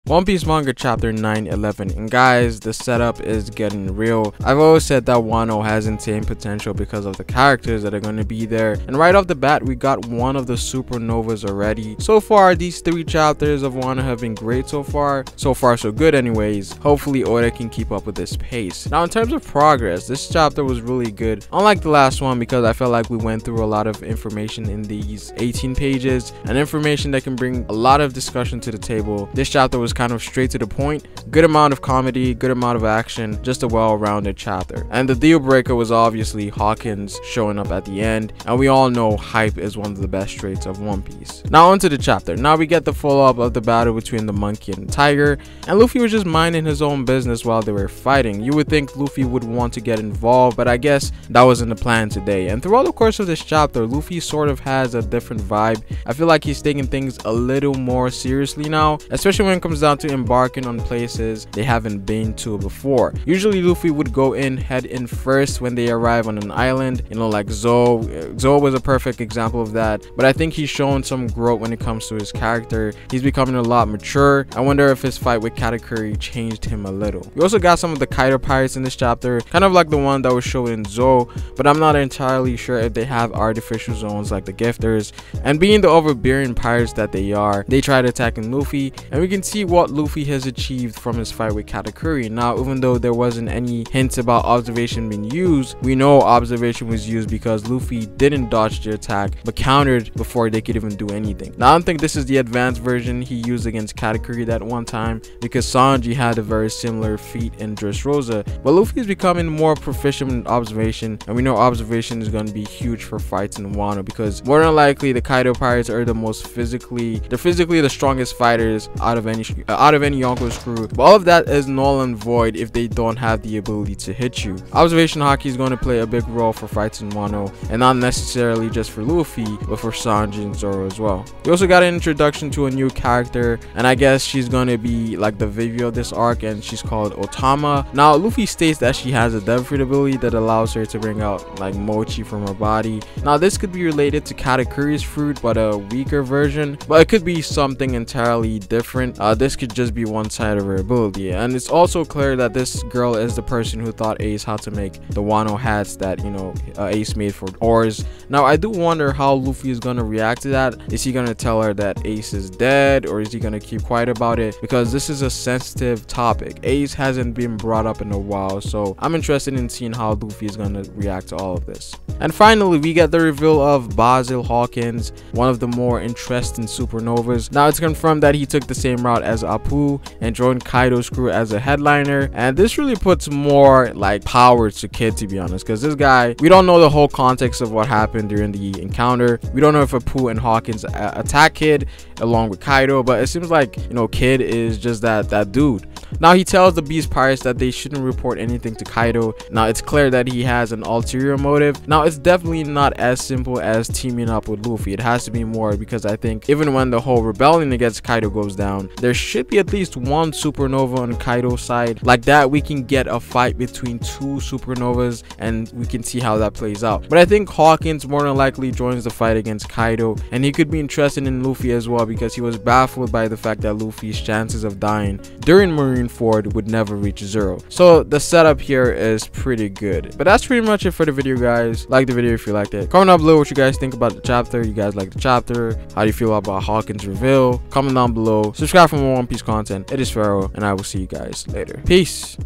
One Piece manga chapter 911, and guys, the setup is getting real. I've always said that Wano has insane potential because of the characters that are going to be there, and right off the bat we got one of the supernovas already. So far these 3 chapters of Wano have been great so far so good anyways. Hopefully Oda can keep up with this pace. Now in terms of progress, this chapter was really good, unlike the last one, because I felt like we went through a lot of information in these 18 pages and information that can bring a lot of discussion to the table. This chapter was kind of straight to the point, good amount of comedy, good amount of action, just a well-rounded chapter. And the deal breaker was obviously Hawkins showing up at the end, and we all know hype is one of the best traits of One Piece. Now onto the chapter. Now we get the follow-up of the battle between the monkey and the tiger, and Luffy was just minding his own business while they were fighting. You would think Luffy would want to get involved, but I guess that wasn't the plan today. And throughout the course of this chapter, Luffy sort of has a different vibe. I feel like he's taking things a little more seriously now, especially when it comes down to embarking on places they haven't been to before. Usually Luffy would go in, head in first when they arrive on an island, you know, like Zou. Zou was a perfect example of that, but I think he's shown some growth when it comes to his character. He's becoming a lot mature. I wonder if his fight with Katakuri changed him a little. We also got some of the Kaido pirates in this chapter, kind of like the one that was shown in Zou, but I'm not entirely sure if they have artificial zones like the Gifters. And being the overbearing pirates that they are, they tried attacking Luffy, and we can see what Luffy has achieved from his fight with Katakuri. Now, even though there wasn't any hints about observation being used, we know observation was used because Luffy didn't dodge the attack but countered before they could even do anything. Now, I don't think this is the advanced version he used against Katakuri that one time, because Sanji had a very similar feat in Dressrosa, but Luffy is becoming more proficient in observation, and we know observation is going to be huge for fights in Wano, because more than likely the Kaido pirates are the most physically the strongest fighters out of any Yonko's crew, but all of that is null and void if they don't have the ability to hit you. Observation Haki is going to play a big role for fights in Wano, and not necessarily just for Luffy, but for Sanji and Zoro as well. We also got an introduction to a new character, and I guess she's going to be like the Vivi of this arc, and she's called Otama. Now Luffy states that she has a devil fruit ability that allows her to bring out like mochi from her body. Now this could be related to Katakuri's fruit, but a weaker version, but it could be something entirely different. This could just be one side of her ability. And it's also clear that this girl is the person who taught Ace how to make the Wano hats that, you know, Ace made for oars. Now I do wonder how Luffy is going to react to that. Is he going to tell her that Ace is dead, or is he going to keep quiet about it? Because this is a sensitive topic. Ace hasn't been brought up in a while, so I'm interested in seeing how Luffy is going to react to all of this. And finally, we get the reveal of Basil Hawkins, one of the more interesting supernovas. Now it's confirmed that he took the same route as Apu and joined Kaido's crew as a headliner, and this really puts more like power to Kid, to be honest, because this guy, we don't know the whole context of what happened during the encounter. We don't know if Apu and Hawkins attack Kid along with Kaido, but it seems like, you know, Kid is just that dude. Now he tells the Beast Pirates that they shouldn't report anything to Kaido. Now it's clear that he has an ulterior motive. Now it's definitely not as simple as teaming up with Luffy. It has to be more, because I think even when the whole rebellion against Kaido goes down, there should be at least one supernova on Kaido's side. Like that, we can get a fight between 2 supernovas and we can see how that plays out. But I think Hawkins more than likely joins the fight against Kaido, and he could be interested in Luffy as well, because he was baffled by the fact that Luffy's chances of dying during Marineford would never reach 0. So the setup here is pretty good. But that's pretty much it for the video, guys. Like the video if you liked it. Comment down below what you guys think about the chapter. You guys like the chapter? How do you feel about Hawkins' reveal? Comment down below. Subscribe for more One Piece content. It is Pharaoh, and I will see you guys later. Peace.